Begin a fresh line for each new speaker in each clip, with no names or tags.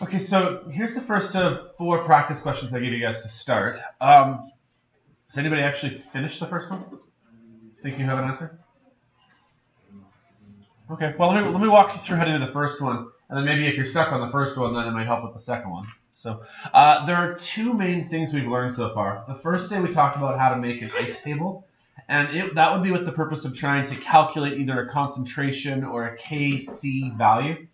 Okay, so here's the first of 4 practice questions I gave you guys to start. Does anybody actually finish the first one? Think you have an answer? Okay, well, let me walk you through how to do the first one, and then maybe if you're stuck on the first one, then it might help with the second one. So there are 2 main things we've learned so far. The first day we talked about how to make an ice table, and that would be with the purpose of trying to calculate either a concentration or a Kc value.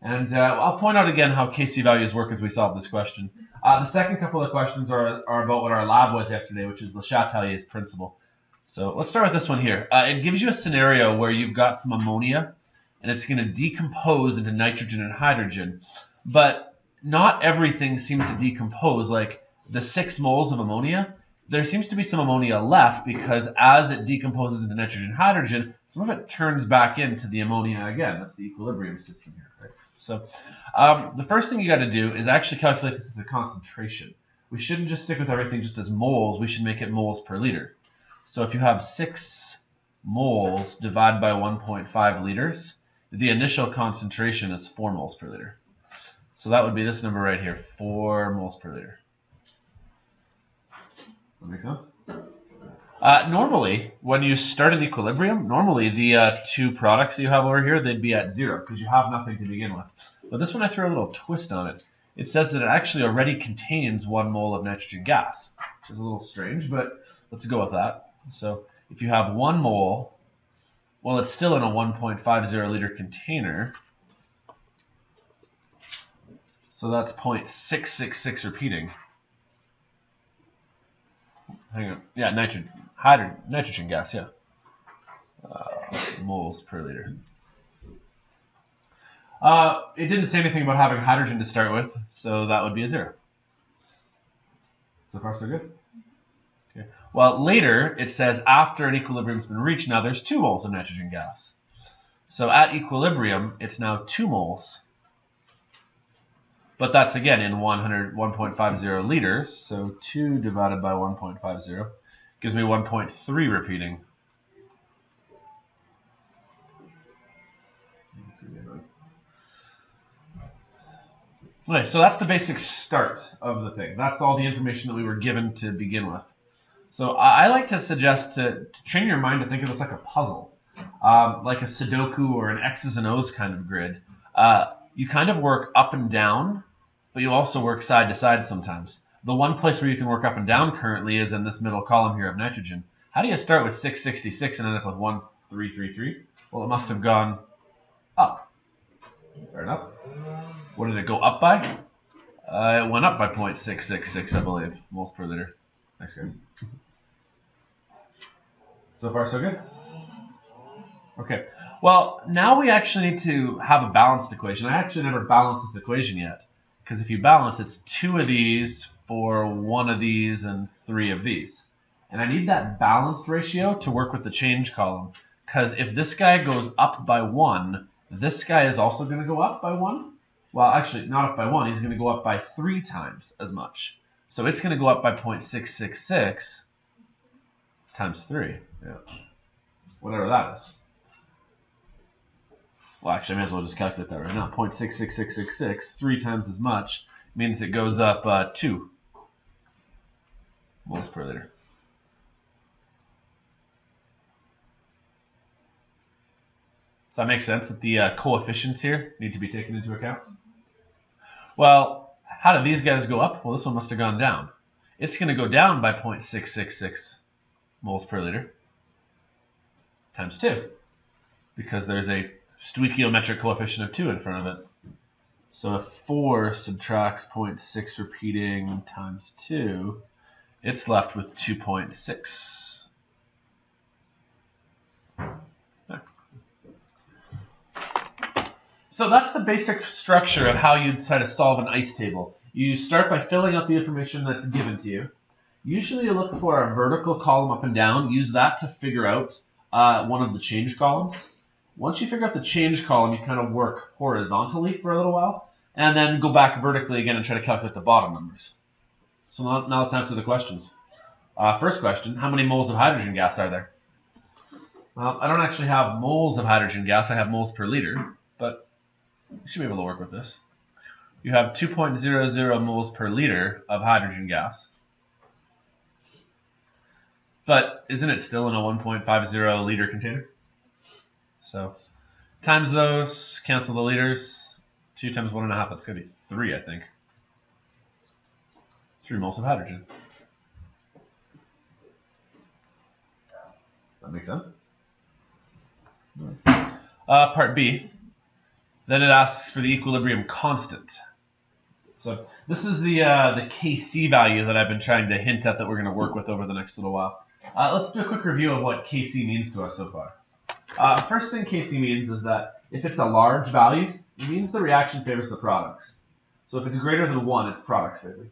And I'll point out again how Kc values work as we solve this question. The second couple of questions are about what our lab was yesterday, which is Le Chatelier's principle. So let's start with this one here. It gives you a scenario where you've got some ammonia, and it's going to decompose into nitrogen and hydrogen. But not everything seems to decompose. Like the 6 moles of ammonia, there seems to be some ammonia left because as it decomposes into nitrogen and hydrogen, some of it turns back into the ammonia again. That's the equilibrium system here, right? So the first thing you got to do is actually calculate this as a concentration. We shouldn't just stick with everything just as moles. We should make it moles per liter. So if you have 6 moles divided by 1.5 liters, the initial concentration is 4 moles per liter. So that would be this number right here, 4 moles per liter. That make sense? Normally, when you start in equilibrium, normally the 2 products that you have over here, they'd be at 0 because you have nothing to begin with. But this one, I threw a little twist on it. It says that it actually already contains 1 mole of nitrogen gas, which is a little strange, but let's go with that. So if you have 1 mole, well, it's still in a 1.50 liter container. So that's 0.666 repeating. Hang on. Yeah, nitrogen gas, yeah. Moles per liter. It didn't say anything about having hydrogen to start with, so that would be a 0. So far, so good? Okay. Well, later, it says after an equilibrium's been reached, now there's 2 moles of nitrogen gas. So at equilibrium, it's now 2 moles. But that's, again, in 1.50 liters. So 2 divided by 1.50 gives me 1.3 repeating. Okay, so that's the basic start of the thing. That's all the information that we were given to begin with. So I like to suggest to train your mind to think of this like a puzzle, like a Sudoku or an X's and O's kind of grid. You kind of work up and down, but you also work side to side sometimes. The one place where you can work up and down currently is in this middle column here of nitrogen. How do you start with 666 and end up with 1333? Well, it must have gone up. Fair enough. What did it go up by? It went up by 0.666, I believe, moles per liter. Thanks, guys. So far, so good? Okay. Well, now we actually need to have a balanced equation. I actually never balanced this equation yet. Because if you balance, it's 2 of these for 1 of these and 3 of these. And I need that balanced ratio to work with the change column. Because if this guy goes up by 1, this guy is also going to go up by 1. Well, actually, not up by 1. He's going to go up by 3 times as much. So it's going to go up by 0.666 times 3. Yeah. Whatever that is. Well, actually, I may as well just calculate that right now. 0.66666, 3 times as much, means it goes up 2 moles per liter. Does that make sense that the coefficients here need to be taken into account? Well, how did these guys go up? Well, this one must have gone down. It's going to go down by 0.666 moles per liter times 2 because there's a stoichiometric coefficient of 2 in front of it. So if 4 subtracts 0.6 repeating times 2, it's left with 2.6. So that's the basic structure of how you try to solve an ice table. You start by filling out the information that's given to you. Usually you look for a vertical column up and down. Use that to figure out one of the change columns. Once you figure out the change column, you kind of work horizontally for a little while, and then go back vertically again and try to calculate the bottom numbers. So now let's answer the questions. First question, how many moles of hydrogen gas are there? Well, I don't actually have moles of hydrogen gas. I have moles per liter, but you should be able to work with this. you have 2.00 moles per liter of hydrogen gas. But isn't it still in a 1.50 liter container? So times those, cancel the liters. 2 times 1.5, that's going to be 3, I think. 3 moles of hydrogen. That makes sense. Part B. Then it asks for the equilibrium constant. So this is the Kc value that I've been trying to hint at that we're going to work with over the next little while. Let's do a quick review of what Kc means to us so far. First thing Kc means is that if it's a large value, it means the reaction favors the products. So if it's greater than 1, it's products favored.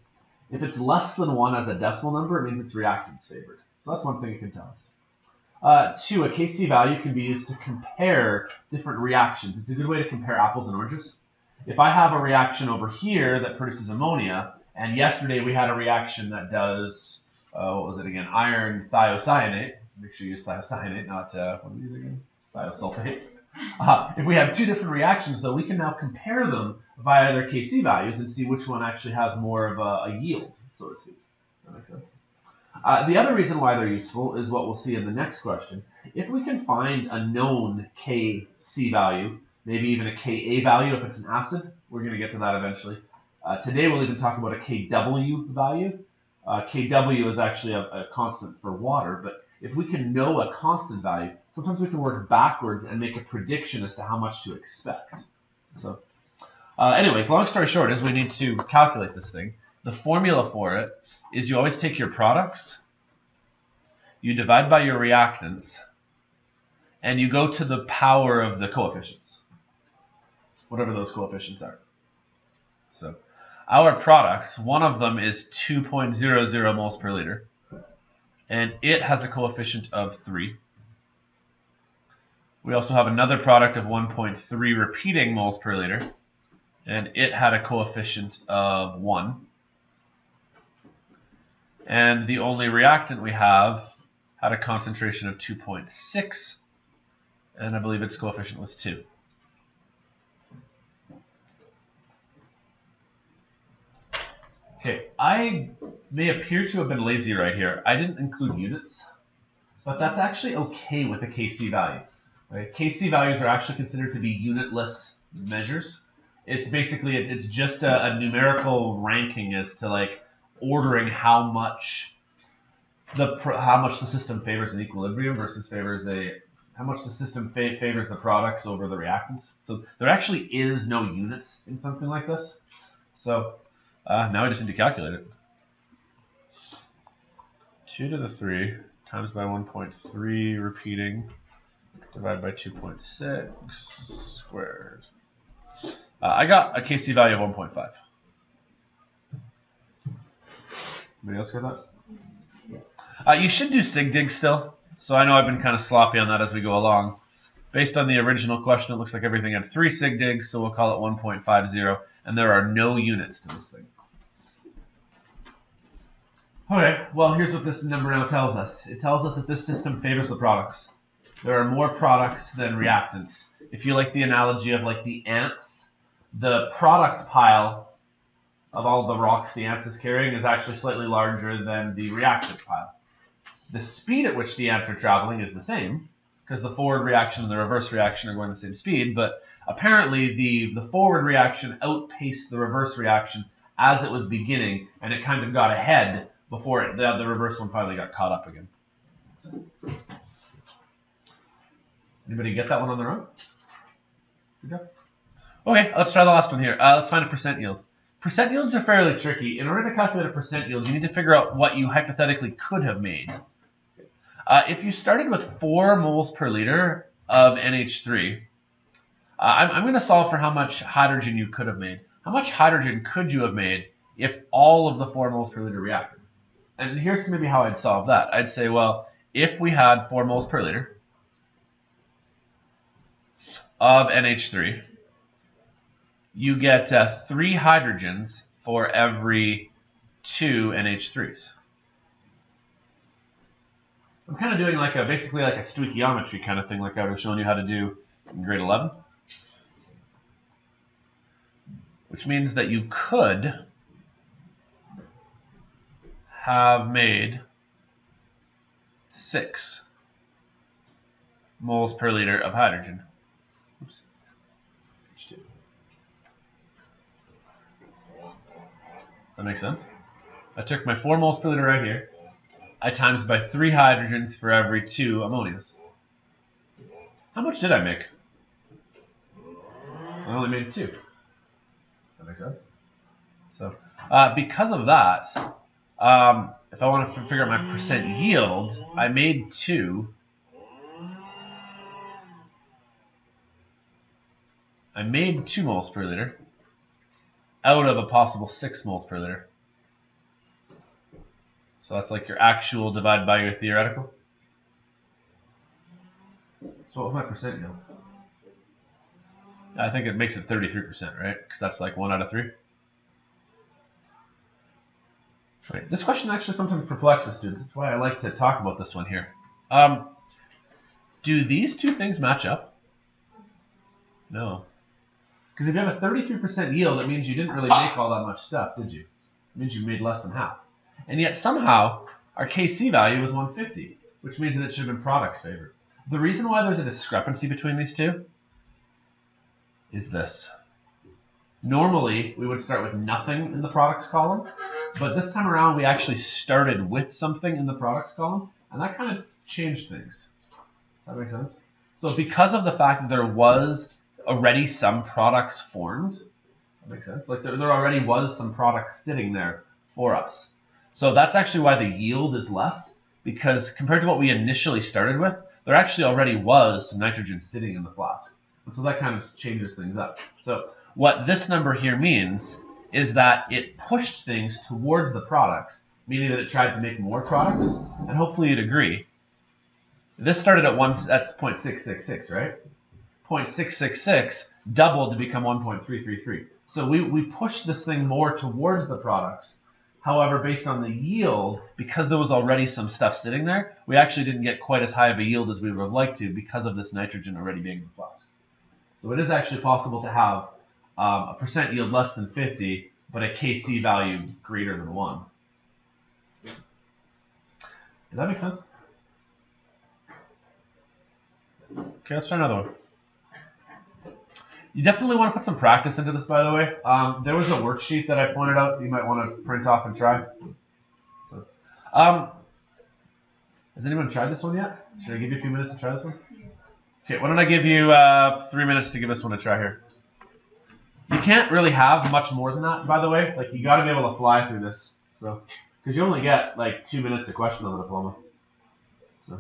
If it's less than 1 as a decimal number, it means it's reactants favored. So that's one thing it can tell us. 2, a Kc value can be used to compare different reactions. It's a good way to compare apples and oranges. If I have a reaction over here that produces ammonia, and yesterday we had a reaction that does, what was it again, iron thiocyanate. Make sure you use thiocyanate, not, what are these again? Thiosulfate. If we have 2 different reactions, though, we can now compare them via their Kc values and see which one actually has more of a yield, so to speak. That makes sense. The other reason why they're useful is what we'll see in the next question. If we can find a known Kc value, maybe even a Ka value if it's an acid, we're going to get to that eventually. Today we'll even talk about a Kw value. Kw is actually a constant for water, but if we can know a constant value, sometimes we can work backwards and make a prediction as to how much to expect. So, anyways, long story short is we need to calculate this thing. The formula for it is you always take your products, you divide by your reactants, and you go to the power of the coefficients, whatever those coefficients are. So our products, one of them is 2.00 moles per liter, and it has a coefficient of 3. We also have another product of 1.3 repeating moles per liter, and it had a coefficient of 1. And the only reactant we have had a concentration of 2.6, and I believe its coefficient was 2. Okay, I may appear to have been lazy right here. I didn't include units, but that's actually okay with a Kc value. Right? Kc values are actually considered to be unitless measures. It's basically, it's just a numerical ranking as to like ordering how much the system favors an equilibrium versus how much the system favors the products over the reactants. So there actually is no units in something like this. So now I just need to calculate it. 2 to the 3 times by 1.3 repeating divided by 2.6 squared. I got a Kc value of 1.5. Anybody else got that? You should do sig dig still. So I know I've been kind of sloppy on that as we go along. Based on the original question, it looks like everything had 3 sig digs, so we'll call it 1.50, and there are no units to this thing. Okay, well, here's what this number now tells us. It tells us that this system favors the products. There are more products than reactants. If you like the analogy of like the ants, the product pile of all the rocks the ants is carrying is actually slightly larger than the reactant pile. The speed at which the ants are traveling is the same, because the forward reaction and the reverse reaction are going the same speed, but apparently the forward reaction outpaced the reverse reaction as it was beginning, and it kind of got ahead before the reverse one finally got caught up again. Anybody get that one on their own? Good job. Okay, let's try the last one here. Let's find a percent yield. Percent yields are fairly tricky. In order to calculate a percent yield, you need to figure out what you hypothetically could have made. If you started with 4 moles per liter of NH3, I'm going to solve for how much hydrogen you could have made. How much hydrogen could you have made if all of the 4 moles per liter reacted? And here's maybe how I'd solve that. I'd say, well, if we had 4 moles per liter of NH3, you get 3 hydrogens for every 2 NH3s. I'm kind of doing like basically like a stoichiometry kind of thing, like I would have shown you how to do in grade 11. which means that you could have made 6 moles per liter of hydrogen. Oops. H2. Does that make sense? I took my 4 moles per liter right here. I times by 3 hydrogens for every 2 ammonias. How much did I make? I only made 2. Does that make sense? So because of that, if I want to figure out my percent yield, I made 2. I made 2 moles per liter out of a possible 6 moles per liter. So that's like your actual divided by your theoretical. So what was my percent yield? I think it makes it 33%, right? Because that's like 1 out of 3. Right. This question actually sometimes perplexes students. That's why I like to talk about this one here. Do these two things match up? No. Because if you have a 33% yield, it means you didn't really make all that much stuff, did you? It means you made less than half. And yet somehow our Kc value is 150, which means that it should have been products favored. The reason why there's a discrepancy between these two is this. Normally, we would start with nothing in the products column, but this time around we actually started with something in the products column, and that kind of changed things. Does that make sense? So because of the fact that there was already some products formed, that makes sense? Like there already was some products sitting there for us. So that's actually why the yield is less, because compared to what we initially started with, there actually already was some nitrogen sitting in the flask. And so that kind of changes things up. So what this number here means is that it pushed things towards the products, meaning that it tried to make more products, and hopefully you'd agree. This started at that's 0.666, right? 0.666 doubled to become 1.333. So we pushed this thing more towards the products. However, based on the yield, because there was already some stuff sitting there, we actually didn't get quite as high of a yield as we would have liked to because of this nitrogen already being in the flask. So it is actually possible to have a percent yield less than 50, but a Kc value greater than 1. Does that make sense? Okay, let's try another one. You definitely want to put some practice into this, by the way. There was a worksheet that I pointed out you might want to print off and try. So, has anyone tried this one yet? Should I give you a few minutes to try this one? Okay, why don't I give you 3 minutes to give this one a try here. You can't really have much more than that, by the way. Like, you got to be able to fly through this. So, because you only get like 2 minutes a question on the diploma. So.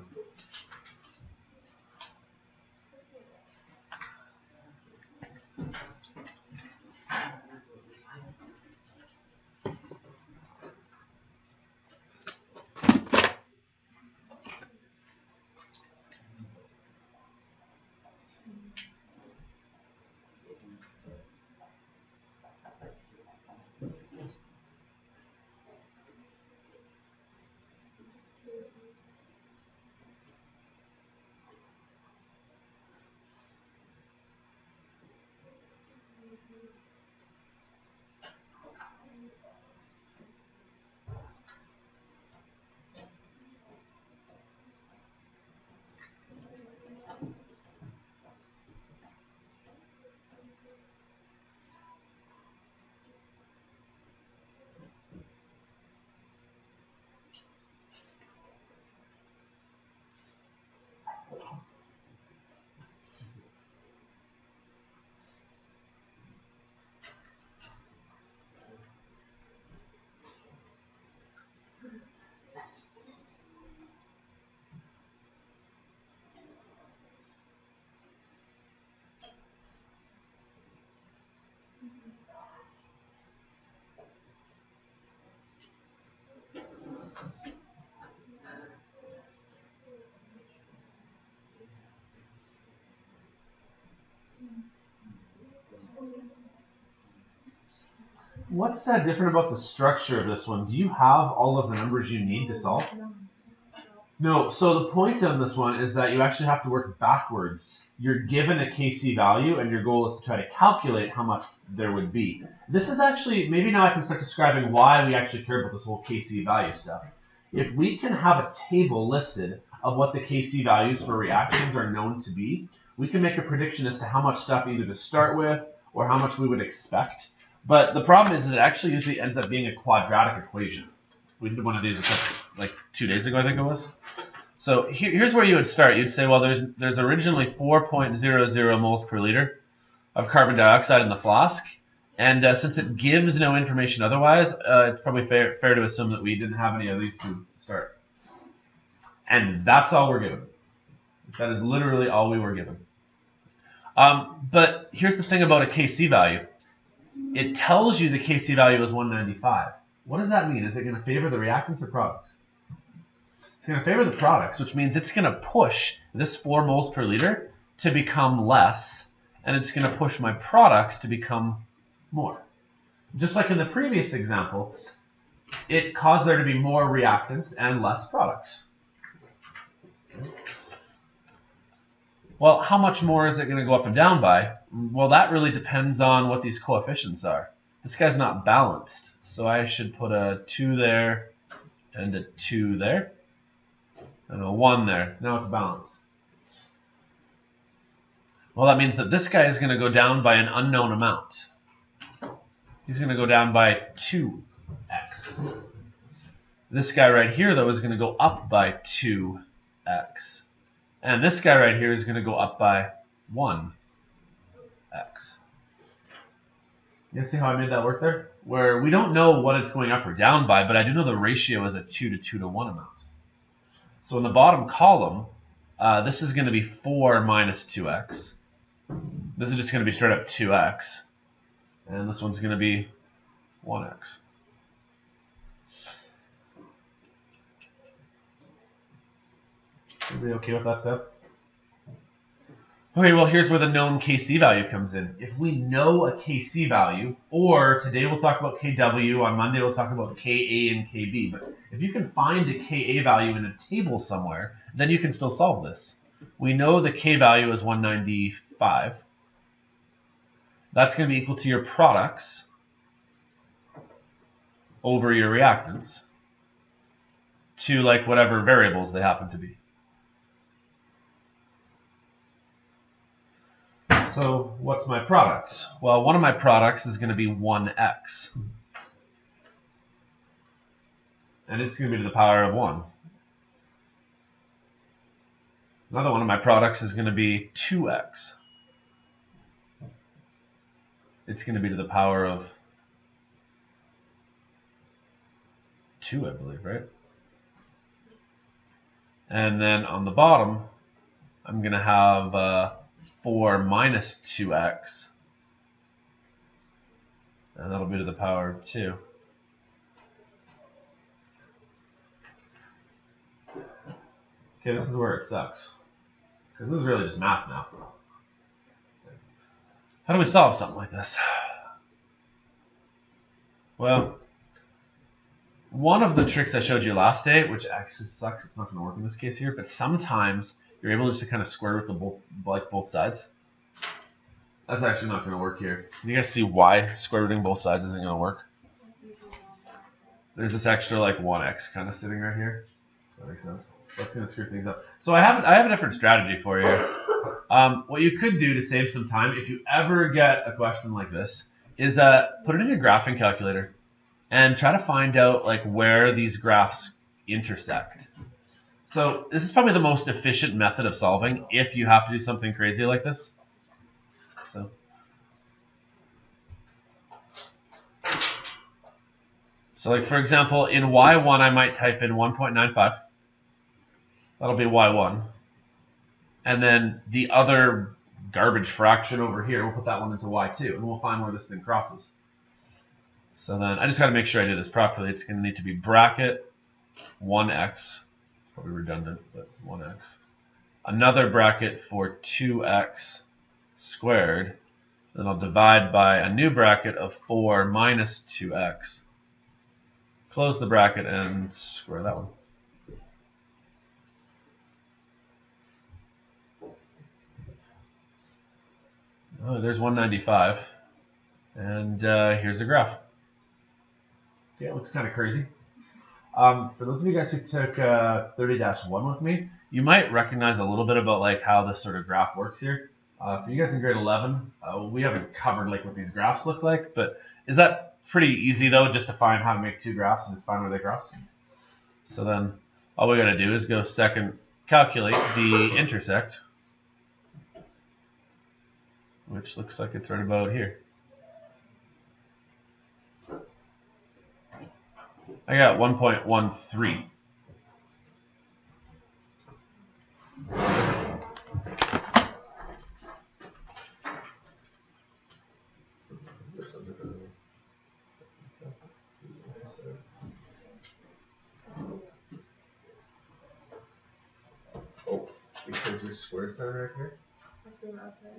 What's different about the structure of this one? Do you have all of the numbers you need to solve? No, so the point on this one is that you actually have to work backwards. You're given a Kc value, and your goal is to try to calculate how much there would be. This is actually, maybe now I can start describing why we actually care about this whole Kc value stuff. If we can have a table listed of what the Kc values for reactions are known to be, we can make a prediction as to how much stuff either to start with or how much we would expect. But the problem is that it actually usually ends up being a quadratic equation. We did one of these like 2 days ago, I think it was. So here's where you would start. You'd say, well, there's originally 4.00 moles per liter of carbon dioxide in the flask. And since it gives no information otherwise, it's probably fair to assume that we didn't have any of these to start. And that's all we're given. That is literally all we were given. But here's the thing about a Kc value. It tells you the Kc value is 195. What does that mean? Is it going to favor the reactants or products? It's going to favor the products, which means it's going to push this 4 moles per liter to become less, and it's going to push my products to become more. Just like in the previous example, it caused there to be more reactants and less products. Well, how much more is it going to go up and down by? Well, that really depends on what these coefficients are. This guy's not balanced, so I should put a 2 there and a 2 there and a 1 there. Now it's balanced. Well, that means that this guy is going to go down by an unknown amount. He's going to go down by 2x. This guy right here, though, is going to go up by 2x. And this guy right here is going to go up by 1x. You see how I made that work there? Where we don't know what it's going up or down by, but I do know the ratio is a 2 to 2 to 1 amount. So in the bottom column, this is going to be 4 minus 2x. This is just going to be straight up 2x. And this one's going to be 1x. Everybody okay with that step? Okay, well, here's where the known Kc value comes in. If we know a Kc value, or today we'll talk about Kw, on Monday we'll talk about Ka and Kb, but if you can find a Ka value in a table somewhere, then you can still solve this. We know the K value is 195. That's going to be equal to your products over your reactants to like whatever variables they happen to be. So what's my product? Well, one of my products is going to be 1x. And it's going to be to the power of 1. Another one of my products is going to be 2x. It's going to be to the power of 2, I believe, right? And then on the bottom, I'm going to have 4 minus 2x, and that'll be to the power of 2. Okay, this is where it sucks, because this is really just math now. How do we solve something like this? Well, one of the tricks I showed you last day, which actually sucks, it's not going to work in this case here, but sometimes you're able just to kind of square root both sides. That's actually not going to work here. Can you guys see why square rooting both sides isn't going to work? There's this extra like 1x kind of sitting right here. That makes sense. That's going to screw things up. So I have a different strategy for you. What you could do to save some time, if you ever get a question like this, is put it in your graphing calculator and try to find out like where these graphs intersect. So this is probably the most efficient method of solving if you have to do something crazy like this. So like for example, in y1 I might type in 1.95. That'll be y1. And then the other garbage fraction over here, we'll put that one into y2, and we'll find where this thing crosses. So then I just got to make sure I do this properly. It's going to need to be bracket 1x. Probably redundant, but 1x. Another bracket for 2x squared. Then I'll divide by a new bracket of 4 minus 2x. Close the bracket and square that one. Oh, there's 195. And here's the graph. Okay, it looks kind of crazy. For those of you guys who took 30-1 with me, you might recognize a little bit about like how this sort of graph works here. For you guys in grade 11, we haven't covered like what these graphs look like, but is that pretty easy though, just to find how to make two graphs and just find where they cross? So then all we got to do is go second, calculate the intersect, which looks like it's right about here. I got 1.13. Oh, because there's squared center right here?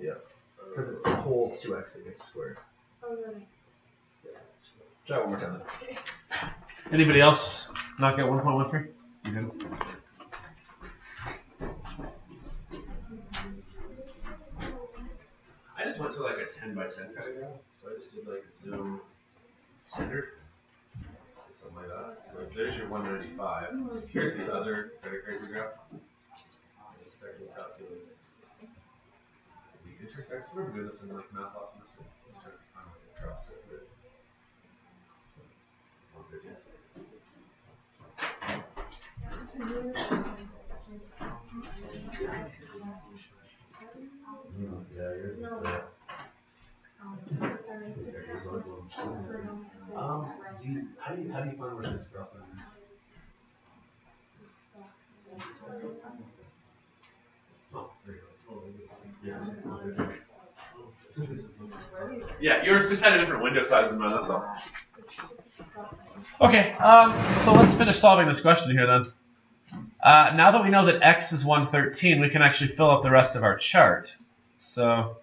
Yes. Because it's the whole 2x that gets squared. Oh, nice. Try one more time. Anybody else not get 1.13? You did. I just went to like a 10 by 10 kind of graph, so I just did like a zoom standard, something like that. So there's your 195. Here's the other kind of crazy graph. Start to calculate the intersect. We're doing this in like math last semester. Start to find like a cross over. 113. Yeah, yours is how do you find where this cross over is? Oh, there you go. Yeah, yours just had a different window size than mine, that's all. Okay, so let's finish solving this question here then. Now that we know that x is 113, we can actually fill up the rest of our chart. So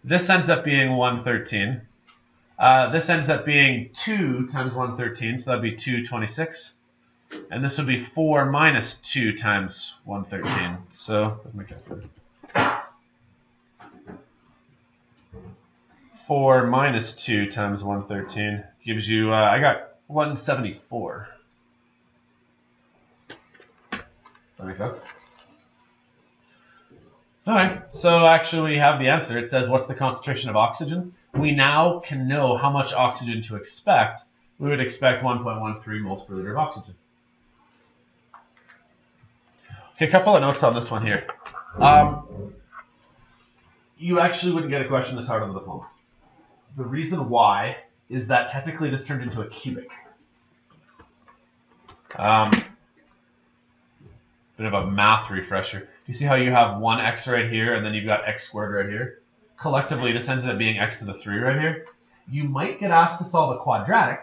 this ends up being 113. This ends up being 2 times 113, so that'd be 226. And this would be 4 minus 2 times 113. So let me calculate. 4 minus 2 times 113 gives you, I got 174. Does that make sense? All right, so actually we have the answer. It says, what's the concentration of oxygen? We now can know how much oxygen to expect. We would expect 1.13 moles per liter of oxygen. Okay, a couple of notes on this one here. You actually wouldn't get a question this hard on the diploma. The reason why is that technically this turned into a cubic. Bit of a math refresher. You see how you have 1x right here and then you've got x squared right here? Collectively, this ends up being x to the 3 right here. You might get asked to solve a quadratic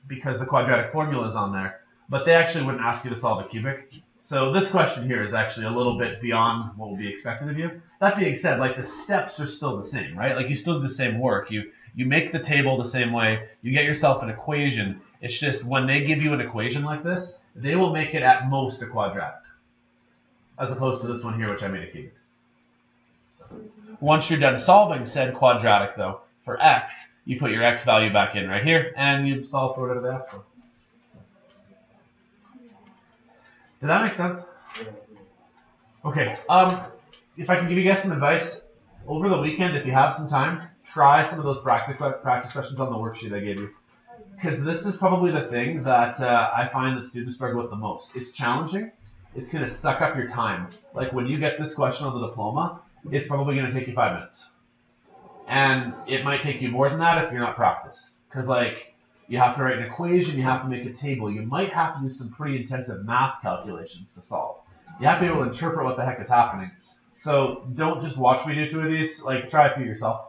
because the quadratic formula is on there, but they actually wouldn't ask you to solve a cubic. So this question here is actually a little bit beyond what will be expected of you. That being said, like the steps are still the same, right? Like you still do the same work. You make the table the same way. You get yourself an equation. It's just when they give you an equation like this, they will make it at most a quadratic, as opposed to this one here, which I made a cubic. Once you're done solving said quadratic, though, for x, you put your x value back in right here, and you solve for whatever they ask for. Did that make sense? Okay, if I can give you guys some advice, over the weekend, if you have some time, try some of those practice questions on the worksheet I gave you. Because this is probably the thing that I find that students struggle with the most. It's challenging. It's going to suck up your time. Like when you get this question on the diploma, it's probably going to take you 5 minutes. And it might take you more than that if you're not practiced. Because like you have to write an equation, you have to make a table, you might have to do some pretty intensive math calculations to solve. You have to be able to interpret what the heck is happening. So don't just watch me do 2 of these, like try it for yourself.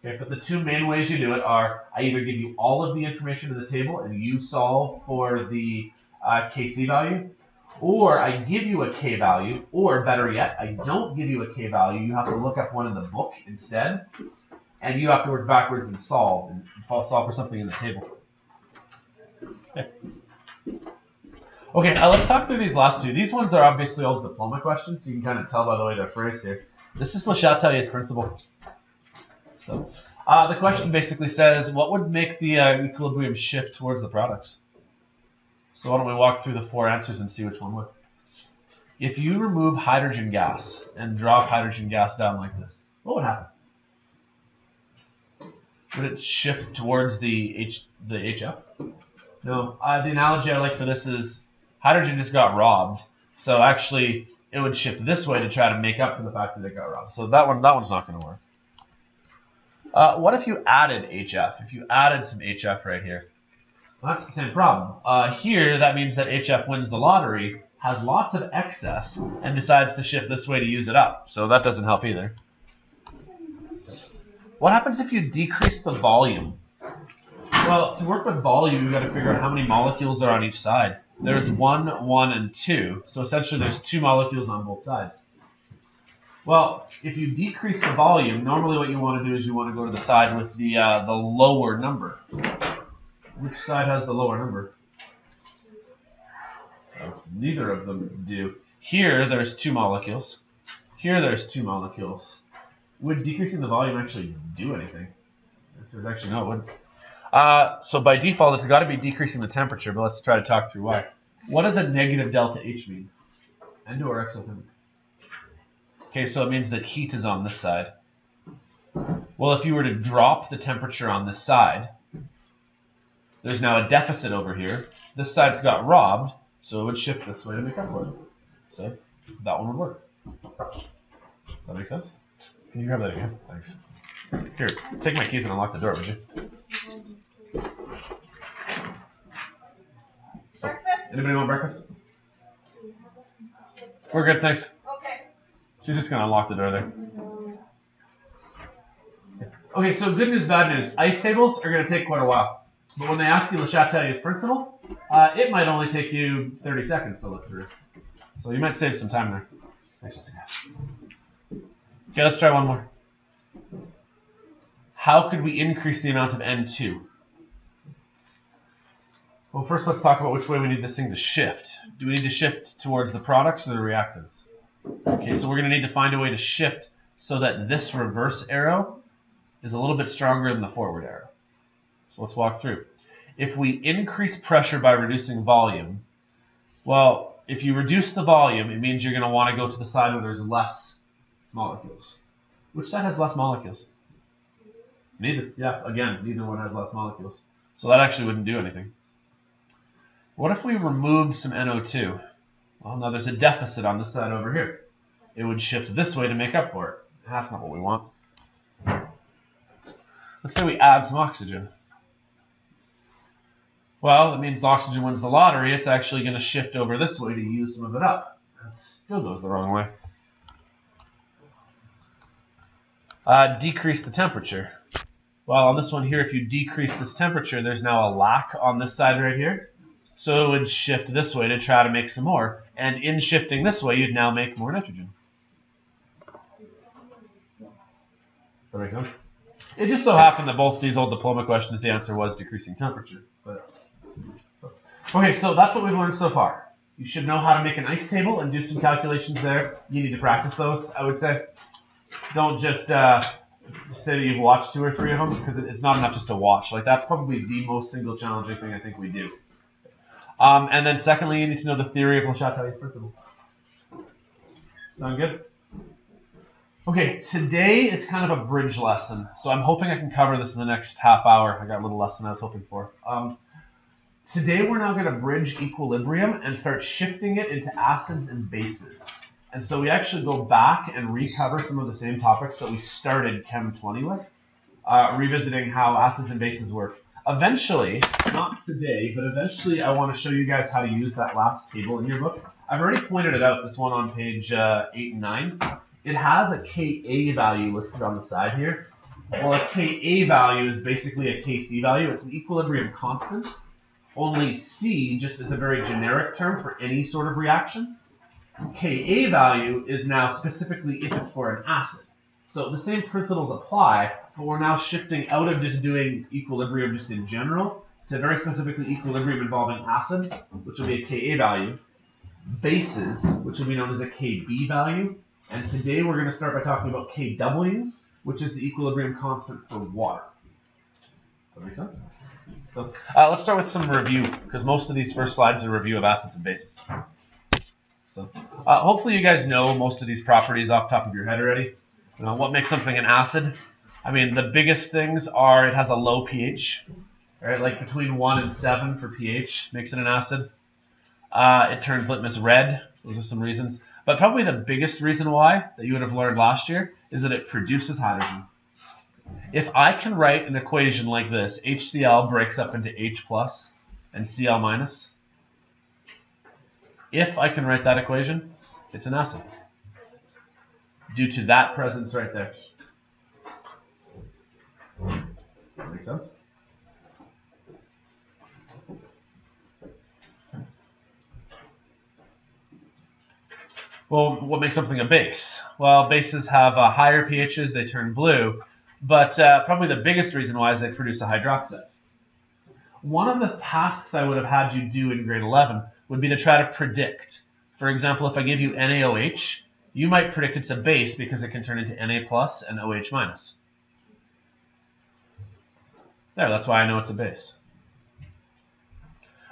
Okay, but the 2 main ways you do it are I either give you all of the information in the table and you solve for the Kc value, or I give you a K value, or better yet, I don't give you a K value. You have to look up one in the book instead, and you have to work backwards and solve for something in the table. Okay, let's talk through these last 2. These ones are obviously all diploma questions. You can kind of tell by the way they're phrased here. This is Le Chatelier's principle. So the question basically says, what would make the equilibrium shift towards the products? So why don't we walk through the 4 answers and see which one would. If you remove hydrogen gas and drop hydrogen gas down like this, what would happen? Would it shift towards the HF? No. The analogy I like for this is hydrogen just got robbed. So actually, it would shift this way to try to make up for the fact that it got robbed. So that one's not going to work. What if you added HF? If you added some HF right here? Well, that's the same problem. Here, that means that HF wins the lottery, has lots of excess, and decides to shift this way to use it up. So that doesn't help either. What happens if you decrease the volume? Well, to work with volume, you've got to figure out how many molecules are on each side. There's 1, 1, and 2. So essentially, there's 2 molecules on both sides. Well, if you decrease the volume, normally what you want to do is you want to go to the side with the lower number. Which side has the lower number? Neither of them do. Here, there's 2 molecules. Here, there's 2 molecules. Would decreasing the volume actually do anything? The answer is actually no, it wouldn't. So by default, it's got to be decreasing the temperature, but let's try to talk through why. What does a negative delta H mean? Endo or exothermic? Okay, so it means that heat is on this side. Well, if you were to drop the temperature on this side, there's now a deficit over here. This side's got robbed, so it would shift this way to make up for it. So that one would work. Does that make sense? Can you grab that again? Thanks. Here, take my keys and unlock the door, would you?
Breakfast?
Anybody want breakfast? We're good, thanks.
Okay.
She's just going to unlock the door there. Okay, so good news, bad news. Ice tables are going to take quite a while. But when they ask you Le Chatelier's principle, it might only take you 30 seconds to look through. So you might save some time there. Okay, let's try one more. How could we increase the amount of N2? Well, first let's talk about which way we need this thing to shift. Do we need to shift towards the products or the reactants? Okay, so we're going to need to find a way to shift so that this reverse arrow is a little bit stronger than the forward arrow. So let's walk through. If we increase pressure by reducing volume, well, if you reduce the volume, it means you're going to want to go to the side where there's less molecules. Which side has less molecules? Neither. Yeah, again, neither one has less molecules. So that actually wouldn't do anything. What if we removed some NO2? Well, now there's a deficit on this side over here. It would shift this way to make up for it. That's not what we want. Let's say we add some oxygen. Well, that means the oxygen wins the lottery. It's actually going to shift over this way to use some of it up. That still goes the wrong way. Decrease the temperature. Well, on this one here, if you decrease this temperature, there's now a lack on this side right here. So it would shift this way to try to make some more. And in shifting this way, you'd now make more nitrogen. Does that make sense? It just so happened that both these old diploma questions, the answer was decreasing temperature. Okay, so that's what we've learned so far. You should know how to make an ice table and do some calculations there. You need to practice those, I would say. Don't just say that you've watched 2 or 3 of them, because it's not enough just to watch. Like, that's probably the most single challenging thing I think we do. And then secondly, you need to know the theory of Le Chatelier's principle. Sound good? Okay, today is kind of a bridge lesson, so I'm hoping I can cover this in the next half hour. I got a little less than I was hoping for. Today we're now going to bridge equilibrium and start shifting it into acids and bases. And so we actually go back and recover some of the same topics that we started Chem 20 with, revisiting how acids and bases work. Eventually, not today, but eventually I want to show you guys how to use that last table in your book. I've already pointed it out, this one on page 8 and 9. It has a Ka value listed on the side here. Well, a Ka value is basically a Kc value. It's an equilibrium constant. Only C just is a very generic term for any sort of reaction. Ka value is now specifically if it's for an acid. So the same principles apply, but we're now shifting out of just doing equilibrium just in general to very specifically equilibrium involving acids, which will be a Ka value, bases, which will be known as a Kb value, and today we're going to start by talking about Kw, which is the equilibrium constant for water. Does that make sense? So let's start with some review, because most of these first slides are a review of acids and bases. So hopefully you guys know most of these properties off the top of your head already. You know, what makes something an acid? I mean, the biggest things are it has a low pH, right? Like between 1 and 7 for pH makes it an acid. It turns litmus red. Those are some reasons. But probably the biggest reason why that you would have learned last year is that it produces hydrogen. If I can write an equation like this, HCl breaks up into H plus and Cl minus. If I can write that equation, it's an acid. Due to that presence right there. That makes sense? Well, what makes something a base? Well, bases have higher pHs, they turn blue, but probably the biggest reason why is they produce a hydroxide. One of the tasks I would have had you do in grade 11 would be to try to predict. For example, if I give you NaOH, you might predict it's a base because it can turn into Na plus and OH minus. There, that's why I know it's a base.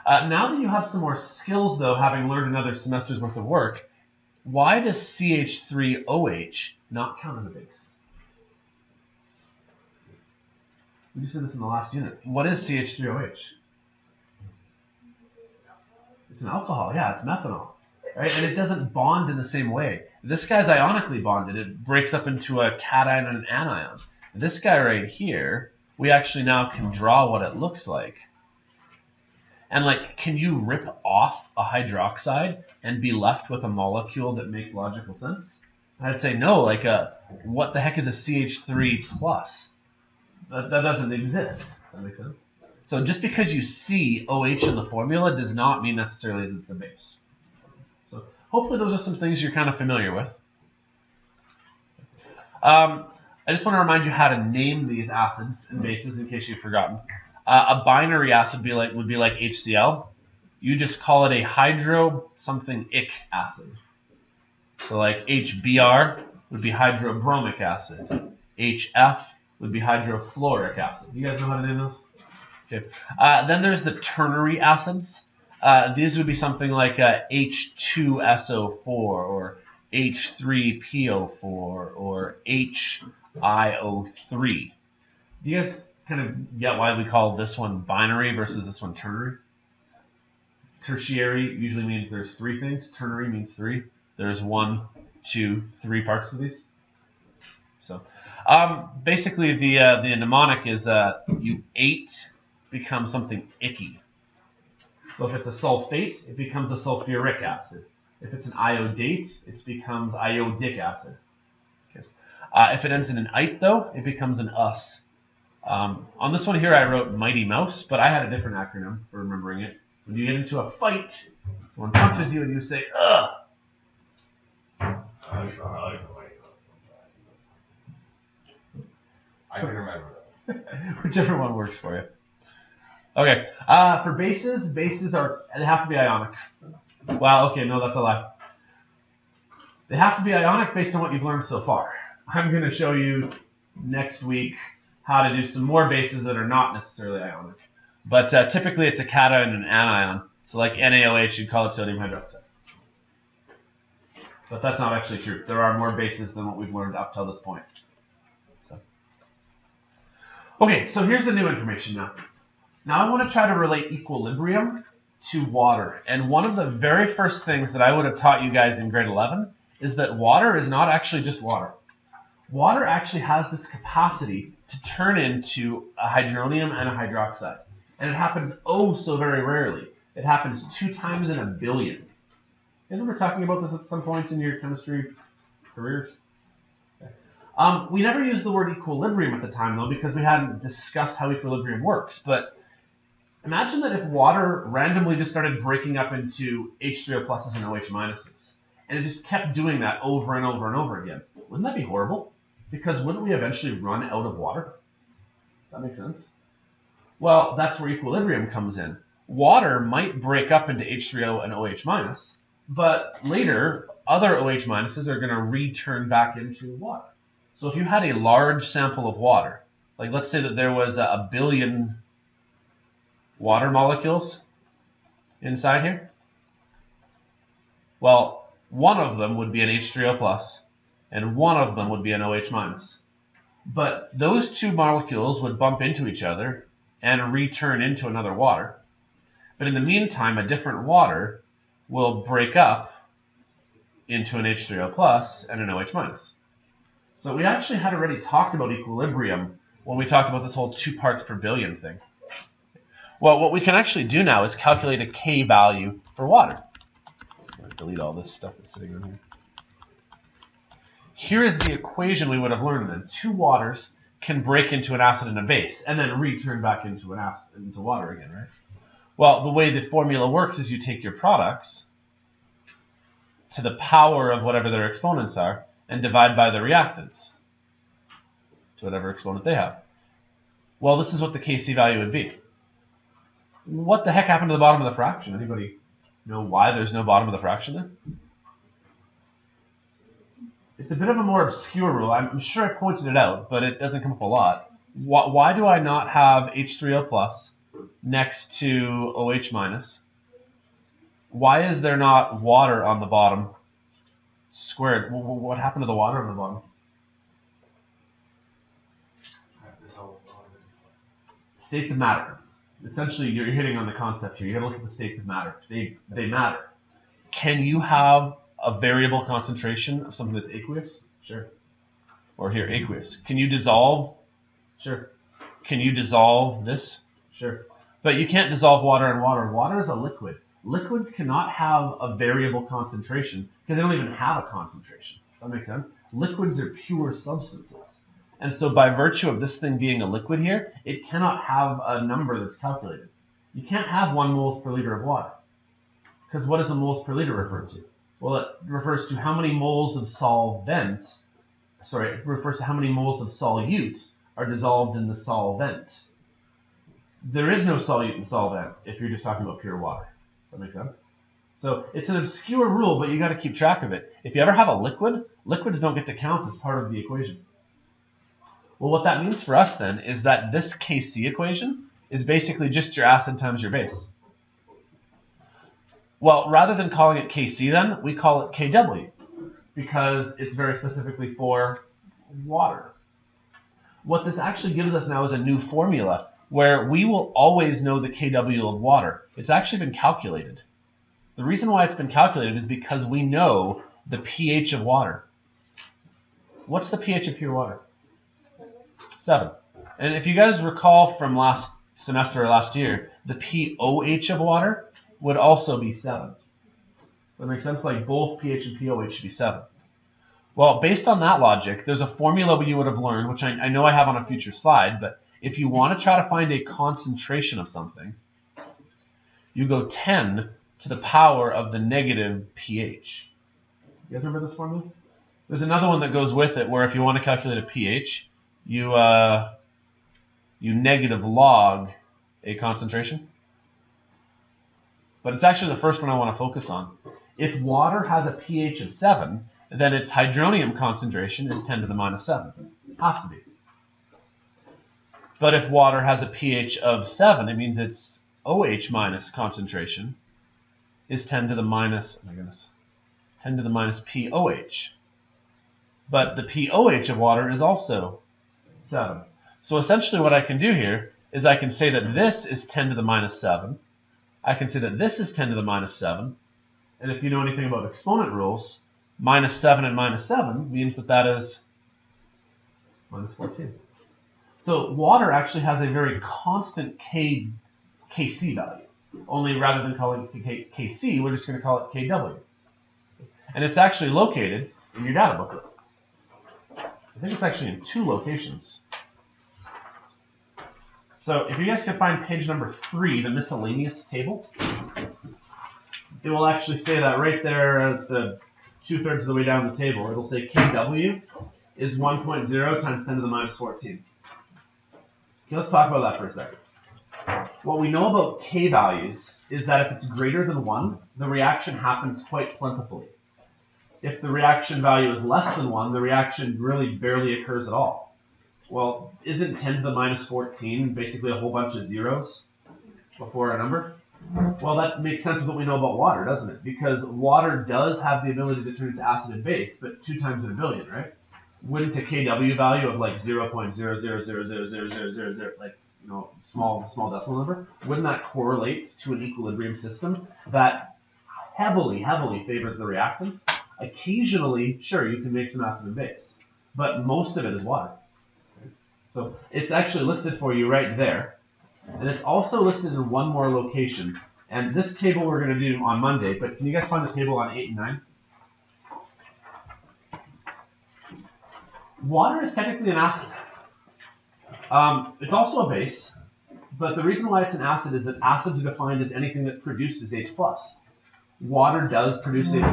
Now that you have some more skills, though, having learned another semester's worth of work, why does CH3OH not count as a base? We just did this in the last unit. What is CH3OH? It's an alcohol. Yeah, it's methanol. Right? And it doesn't bond in the same way. This guy's ionically bonded. It breaks up into a cation and an anion. This guy right here, we actually now can draw what it looks like. And like, can you rip off a hydroxide and be left with a molecule that makes logical sense? I'd say no, like what the heck is a CH3 plus? That doesn't exist. Does that make sense? So just because you see OH in the formula does not mean necessarily that it's a base. So hopefully those are some things you're kind of familiar with. I just want to remind you how to name these acids and bases in case you've forgotten. A binary acid would be like HCl. You just call it a hydro something ic acid. So like HBr would be hydrobromic acid. HF would be hydrofluoric acid. You guys know how to name those? Okay. Then there's the ternary acids. These would be something like H2SO4 or H3PO4 or HiO3. Do you guys kind of get why we call this one binary versus this one ternary? Tertiary usually means there's 3 things. Ternary means 3. There's 1, 2, 3 parts to these. So basically the mnemonic is you ate becomes something icky. So if it's a sulfate, it becomes a sulfuric acid. If it's an iodate, it becomes iodic acid. Okay. If it ends in an ite, though, it becomes an us. On this one here, I wrote Mighty Mouse, but I had a different acronym for remembering it. When you get into a fight, someone punches you and you say, ugh.
I can remember that.
Whichever one works for you. Okay, for bases they have to be ionic. Well, okay, no, that's a lie. They have to be ionic based on what you've learned so far. I'm going to show you next week how to do some more bases that are not necessarily ionic. But typically it's a cation and an anion. So like NaOH, you'd call it sodium hydroxide. But that's not actually true. There are more bases than what we've learned up till this point. Okay, so here's the new information now. Now I want to try to relate equilibrium to water. And one of the very first things that I would have taught you guys in grade 11 is that water is not actually just water. Water actually has this capacity to turn into a hydronium and a hydroxide. And it happens oh so very rarely. It happens 2 times in a billion. You remember talking about this at some point in your chemistry careers? We never used the word equilibrium at the time, though, because we hadn't discussed how equilibrium works. But imagine that if water randomly just started breaking up into H3O pluses and OH minuses, and it just kept doing that over and over and over again. Wouldn't that be horrible? Because wouldn't we eventually run out of water? Does that make sense? Well, that's where equilibrium comes in. Water might break up into H3O and OH minus, but later, other OH minuses are going to return back into water. So if you had a large sample of water, like let's say that there was a billion water molecules inside here, well, one of them would be an H3O plus, and one of them would be an OH minus. But those two molecules would bump into each other and return into another water. But in the meantime, a different water will break up into an H3O plus and an OH minus. So we actually had already talked about equilibrium when we talked about this whole 2 parts per billion thing. Well, what we can actually do now is calculate a K value for water. I'm just going to delete all this stuff that's sitting in here. Here is the equation we would have learned then. 2 waters can break into an acid and a base and then return back into water again, right? Well, the way the formula works is you take your products to the power of whatever their exponents are and divide by the reactants to whatever exponent they have. Well, this is what the Kc value would be. What the heck happened to the bottom of the fraction? Anybody know why there's no bottom of the fraction there? It's a bit of a more obscure rule. I'm sure I pointed it out, but it doesn't come up a lot. Why do I not have H3O plus next to OH minus? Why is there not water on the bottom squared? What happened to the water on the bottom? States of matter. Essentially, you're hitting on the concept here. You got to look at the states of matter. They matter. Can you have a variable concentration of something that's aqueous? Sure. Or here, aqueous. Can you dissolve? Sure. Can you dissolve this? Sure. But you can't dissolve water in water. Water is a liquid. Liquids cannot have a variable concentration because they don't even have a concentration. Does that make sense? Liquids are pure substances. And so by virtue of this thing being a liquid here, it cannot have a number that's calculated. You can't have 1 moles per liter of water. Because what does a moles per liter refer to? Well, it refers to how many moles of solvent, it refers to how many moles of solute are dissolved in the solvent. There is no solute in solvent if you're just talking about pure water. Does that make sense? So it's an obscure rule, but you got to keep track of it. If you ever have a liquid, liquids don't get to count as part of the equation. Well, what that means for us then is that this Kc equation is basically just your acid times your base. Well, rather than calling it Kc then, we call it Kw because it's very specifically for water. What this actually gives us now is a new formula where we will always know the Kw of water. It's actually been calculated. The reason why it's been calculated is because we know the pH of water. What's the pH of pure water? 7. And if you guys recall from last semester or last year, the pOH of water would also be 7. That makes sense? Like both pH and pOH should be 7. Well, based on that logic, there's a formula you would have learned, which I know I have on a future slide, but if you want to try to find a concentration of something, you go 10 to the power of the negative pH. You guys remember this formula? There's another one that goes with it where if you want to calculate a pH, you negative log a concentration. But it's actually the first one I want to focus on. If water has a pH of 7, then its hydronium concentration is 10 to the minus 7. It has to be. But if water has a pH of 7, it means its OH minus concentration is 10 to the minus, 10 to the minus pOH. But the pOH of water is also 7. So essentially what I can do here is I can say that this is 10 to the minus 7. I can say that this is 10 to the minus 7. And if you know anything about exponent rules, minus 7 and minus 7 means that that is minus 14. So water actually has a very constant Kc value. Only rather than calling it Kc, we're just going to call it Kw. And it's actually located in your data booklet. I think it's actually in 2 locations. So if you guys can find page number 3, the miscellaneous table, it will actually say that right there at the 2/3 of the way down the table. It'll say Kw is 1.0 times 10 to the minus 14. Okay, let's talk about that for a second. What we know about K values is that if it's greater than 1, the reaction happens quite plentifully. If the reaction value is less than 1, the reaction really barely occurs at all. Well, isn't 10 to the minus 14 basically a whole bunch of zeros before a number? Well, that makes sense with what we know about water, doesn't it? Because water does have the ability to turn into acid and base, but 2 times in a billion, right? Wouldn't a kW value of like 0.0000000, like, you know, small decimal number, wouldn't that correlate to an equilibrium system that heavily favors the reactants? Occasionally, sure, you can make some acid and base, but most of it is water. So it's actually listed for you right there. And it's also listed in one more location. And this table we're going to do on Monday, but can you guys find the table on 8 and 9? Water is technically an acid. It's also a base, but the reason why it's an acid is that acids are defined as anything that produces H+. Water does produce H+.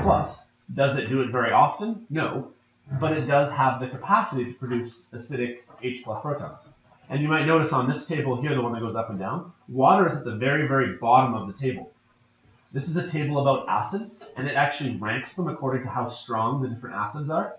Does it do it very often? No, but it does have the capacity to produce acidic H+ protons. And you might notice on this table here, the one that goes up and down, water is at the very bottom of the table. This is a table about acids, and it actually ranks them according to how strong the different acids are.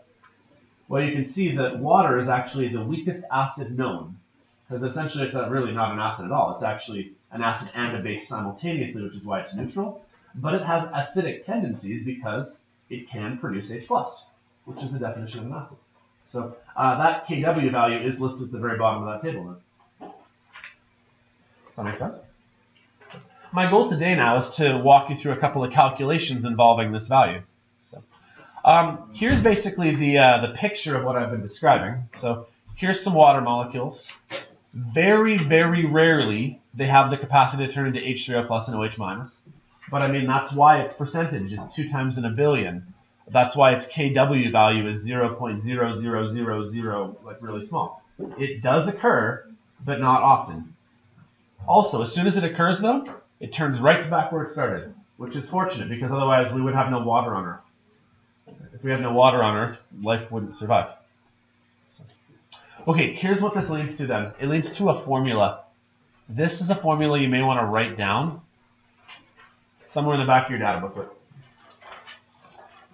Well, you can see that water is actually the weakest acid known, because essentially it's really not an acid at all. It's actually an acid and a base simultaneously, which is why it's neutral. But it has acidic tendencies because it can produce H+, which is the definition of an acid. So that Kw value is listed at the very bottom of that table then. Does that make sense? My goal today now is to walk you through a couple of calculations involving this value. So here's basically the picture of what I've been describing. So here's some water molecules. Very rarely they have the capacity to turn into H3O plus and OH minus. But I mean, that's why its percentage is 2 times in a billion. That's why its Kw value is 0.0000, like really small. It does occur, but not often. Also, as soon as it occurs, though, it turns right back where it started, which is fortunate because otherwise we would have no water on Earth. If we had no water on Earth, life wouldn't survive. So. Okay, here's what this leads to then. It leads to a formula. This is a formula you may want to write down somewhere in the back of your data booklet.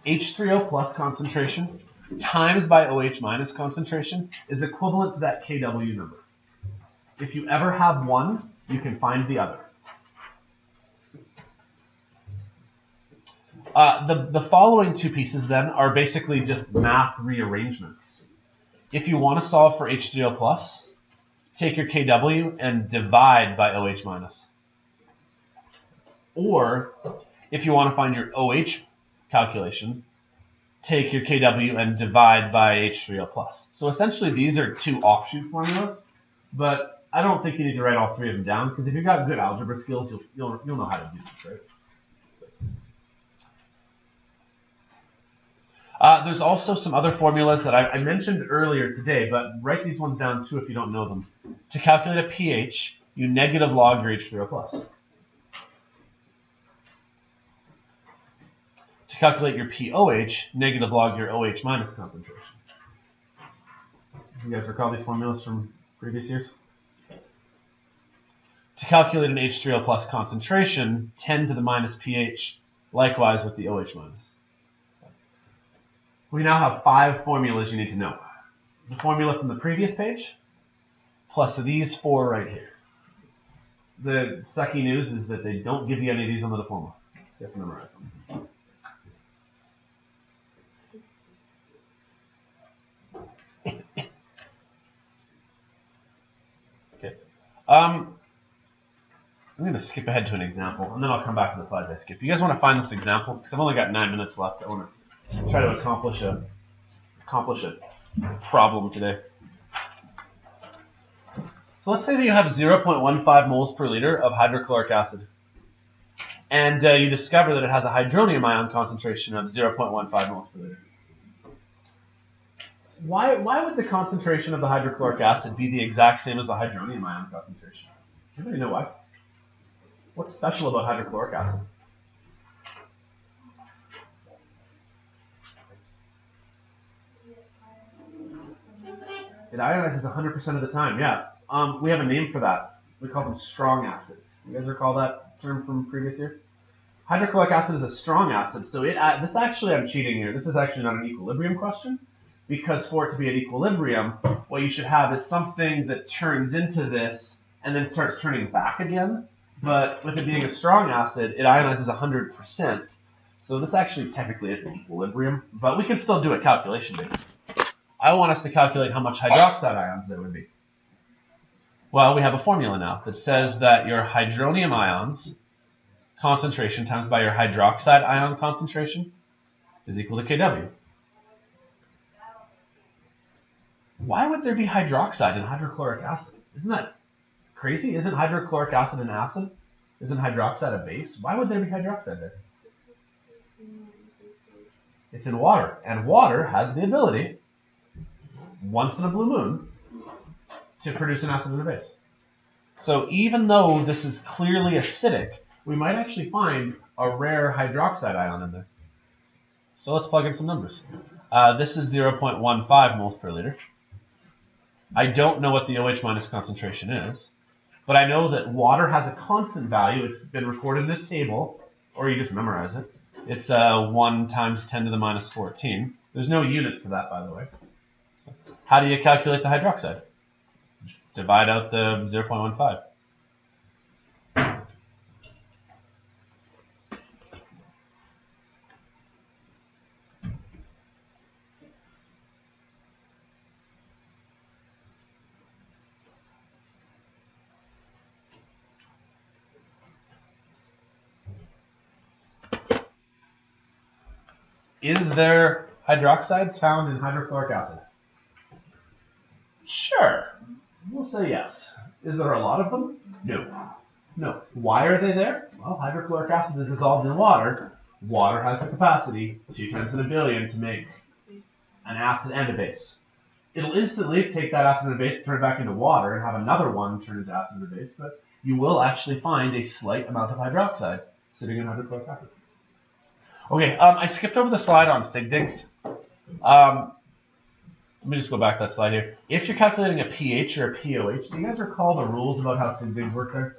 H3O plus concentration times by OH minus concentration is equivalent to that Kw number. If you ever have one, you can find the other. The following two pieces then are basically just math rearrangements. If you want to solve for H3O plus, take your Kw and divide by OH minus. Or if you want to find your OH calculation, take your Kw and divide by H3O plus. So essentially these are two offshoot formulas, but I don't think you need to write all three of them down because if you've got good algebra skills, you'll know how to do this, right? There's also some other formulas that I mentioned earlier today, but write these ones down too if you don't know them. To calculate a pH, you negative log your H3O plus. To calculate your pOH, negative log your OH minus concentration. You guys recall these formulas from previous years? To calculate an H3O plus concentration, 10 to the minus pH, likewise with the OH minus. We now have 5 formulas you need to know. The formula from the previous page, plus these 4 right here. The sucky news is that they don't give you any of these under the formula, so you have to memorize them. Okay. I'm going to skip ahead to an example, and then I'll come back to the slides I skipped. You guys want to find this example? Because I've only got 9 minutes left. I want to try to accomplish a problem today. So let's say that you have 0.15 moles per liter of hydrochloric acid. And you discover that it has a hydronium ion concentration of 0.15 moles per liter. Why would the concentration of the hydrochloric acid be the exact same as the hydronium ion concentration? Anybody know why? What's special about hydrochloric acid? It ionizes 100% of the time, yeah. We have a name for that. We call them strong acids. You guys recall that term from previous year? Hydrochloric acid is a strong acid, so this actually, I'm cheating here. This is actually not an equilibrium question, because for it to be at equilibrium, what you should have is something that turns into this and then starts turning back again. But with it being a strong acid, it ionizes 100%. So this actually technically is an equilibrium, but we can still do it calculation-based. I want us to calculate how much hydroxide ions there would be. Well, we have a formula now that says that your hydronium ions concentration times by your hydroxide ion concentration is equal to Kw. Why would there be hydroxide in hydrochloric acid? Isn't that crazy? Isn't hydrochloric acid an acid? Isn't hydroxide a base? Why would there be hydroxide there? It's in water, and water has the ability, once in a blue moon, to produce an acid and a base. So even though this is clearly acidic, we might actually find a rare hydroxide ion in there. So let's plug in some numbers. This is 0.15 moles per liter. I don't know what the OH minus concentration is, but I know that water has a constant value. It's been recorded in a table, or you just memorize it. It's 1 times 10 to the minus 14. There's no units to that, by the way. So how do you calculate the hydroxide? Divide out the 0.15. Is there hydroxides found in hydrochloric acid? Sure. We'll say yes. Is there a lot of them? No. No. Why are they there? Well, hydrochloric acid is dissolved in water. Water has the capacity, 2 times in a billion, to make an acid and a base. It'll instantly take that acid and a base, turn it back into water, and have another one turn into acid and a base, but you will actually find a slight amount of hydroxide sitting in hydrochloric acid. Okay, I skipped over the slide on sig digs. Let me just go back that slide here. If you're calculating a pH or a pOH, do you guys recall the rules about how sig digs work there?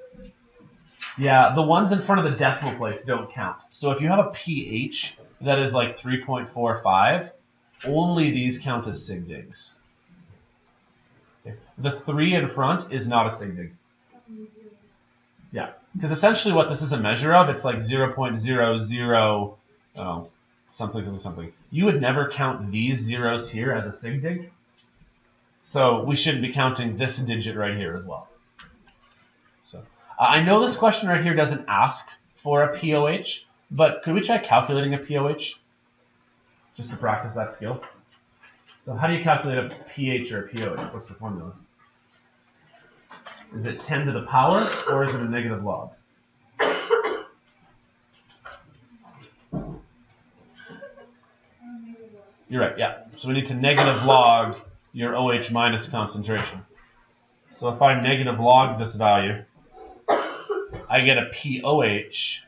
Yeah, the ones in front of the decimal place don't count. So if you have a pH that is like 3.45, only these count as sig digs. Okay. The 3 in front is not a sig dig. Yeah, because essentially what this is a measure of, it's like 0.00 something. You would never count these zeros here as a sig dig. So we shouldn't be counting this digit right here as well. So I know this question right here doesn't ask for a pOH, but could we try calculating a pOH? Just to practice that skill. So how do you calculate a pH or a pOH? What's the formula? Is it 10 to the power, or is it a negative log? You're right, yeah. So we need to negative log your OH minus concentration. So if I negative log this value, I get a pOH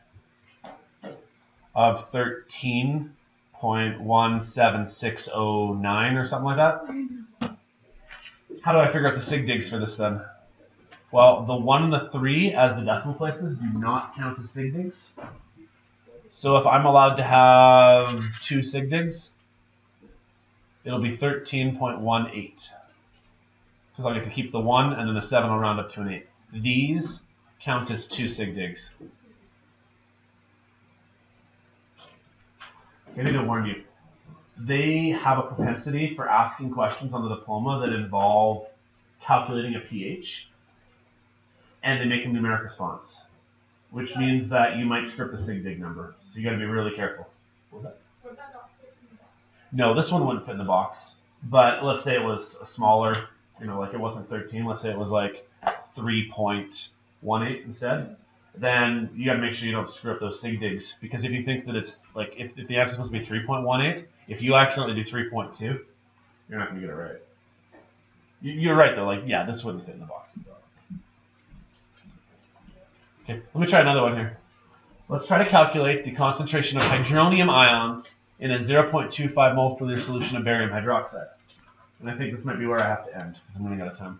of 13.17609 or something like that. How do I figure out the sig digs for this then? Well, the 1 and the 3 as the decimal places do not count as sig digs. So if I'm allowed to have 2 sig digs, it'll be 13.18. Because I'll get to keep the 1 and then the 7 will round up to an 8. These count as 2 sig digs. I need to warn you. They have a propensity for asking questions on the diploma that involve calculating a pH, and they make a numeric response, which means that you might script a sig dig number. So you got to be really careful. What was that?
Would that not fit in the box?
No, this one wouldn't fit in the box. But let's say it was a smaller, like it wasn't 13. Let's say it was like 3.18 instead. Then you got to make sure you don't screw up those sig digs, because if you think that it's like if the answer is supposed to be 3.18, if you accidentally do 3.2, you're not going to get it right. You're right though. Like, yeah, this wouldn't fit in the box. Okay, let me try another one here. Let's try to calculate the concentration of hydronium ions in a 0.25 mole per liter solution of barium hydroxide. And I think this might be where I have to end, because I'm running out of time.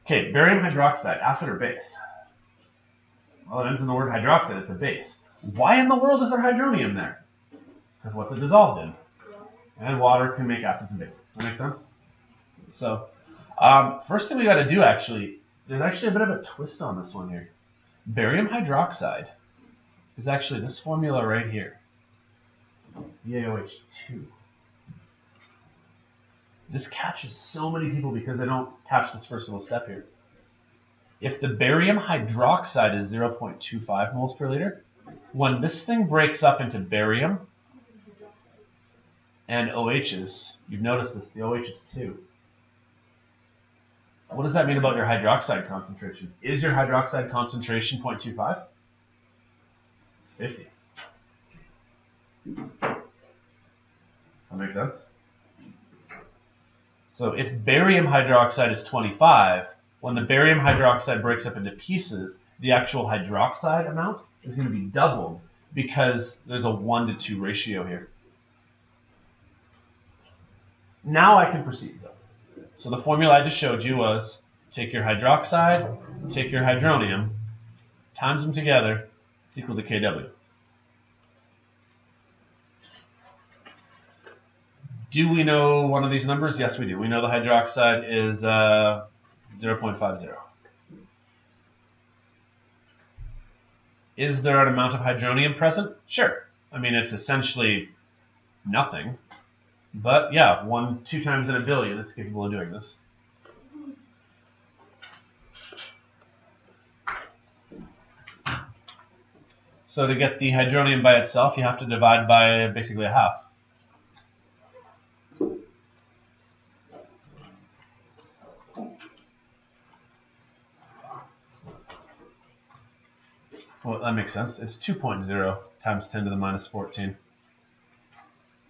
Okay, barium hydroxide, acid or base? Well, it ends in the word hydroxide. It's a base. Why in the world is there hydronium there? Because what's it dissolved in? And water can make acids and bases. That makes sense? So, first thing we got to do, actually, there's actually a bit of a twist on this one here. Barium hydroxide is actually this formula right here. BaOH2. This catches so many people because they don't catch this first little step here. If the barium hydroxide is 0.25 moles per liter, when this thing breaks up into barium and OHs, you've noticed this, the OH is 2. What does that mean about your hydroxide concentration? Is your hydroxide concentration 0.25? It's 50. Does that make sense? So if barium hydroxide is 25, when the barium hydroxide breaks up into pieces, the actual hydroxide amount is going to be doubled because there's a 1-to-2 ratio here. Now I can proceed though. So the formula I just showed you was take your hydroxide, take your hydronium, times them together, it's equal to Kw. Do we know one of these numbers? Yes, we do. We know the hydroxide is 0.50. Is there an amount of hydronium present? Sure. I mean, it's essentially nothing. But yeah, 2 times in a billion, it's capable of doing this. So to get the hydronium by itself, you have to divide by basically a half. Well, that makes sense. It's 2.0 times 10 to the minus 14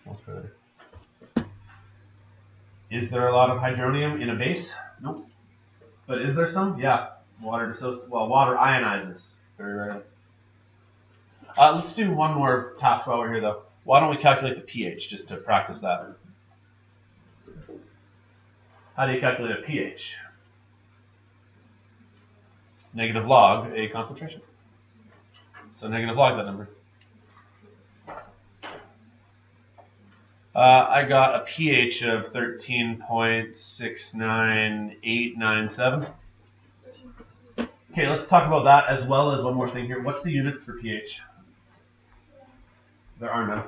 moles per liter. Is there a lot of hydronium in a base? Nope. But is there some? Yeah. Water ionizes very rarely. Let's do one more task while we're here, though. Why don't we calculate the pH just to practice that? How do you calculate a pH? Negative log a concentration. So negative log that number. I got a pH of 13.69897. Okay, let's talk about that as well as one more thing here. What's the units for pH? There are none.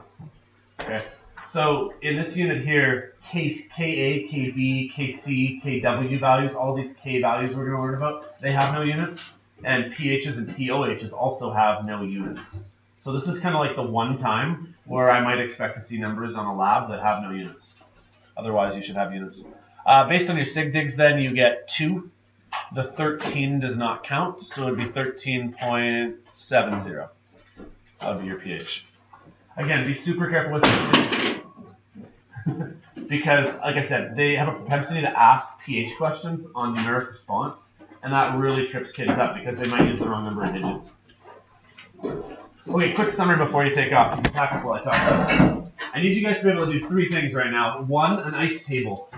Okay, so in this unit here, Ka, Kb, Kc, Kw values, all these K values we're going to learn about, they have no units. And pHs and pOHs also have no units. So this is kind of like the one time where I might expect to see numbers on a lab that have no units. Otherwise, you should have units. Based on your sig digs, then you get 2. The 13 does not count, so it would be 13.70. That would be your pH. Again, be super careful with it. Because, like I said, they have a propensity to ask pH questions on numeric response, and that really trips kids up because they might use the wrong number of digits. Okay, quick summary before you take off. You can pack up while I talk about it. I need you guys to be able to do 3 things right now. 1, an ice table.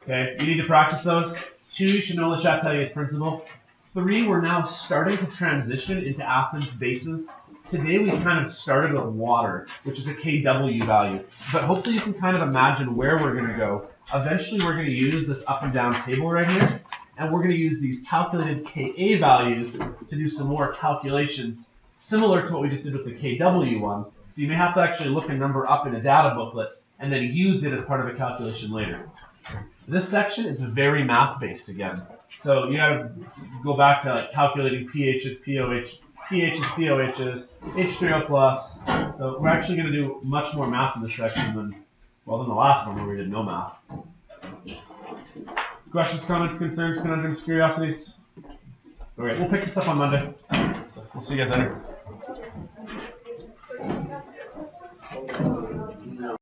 Okay, you need to practice those. 2, you should know Le Chatelier's principle. 3, we're now starting to transition into acids, bases. Today we kind of started with water, which is a Kw value. But hopefully you can kind of imagine where we're going to go. Eventually we're going to use this up and down table right here. And we're going to use these calculated Ka values to do some more calculations similar to what we just did with the Kw one. So you may have to actually look a number up in a data booklet and then use it as part of a calculation later. This section is very math-based again. So you got to go back to like calculating pHs, pOHs, H3O plus. So we're actually going to do much more math in this section than the last one where we did no math. Questions, comments, concerns, conundrums, curiosities? Okay, we'll pick this up on Monday. So we'll see you guys later.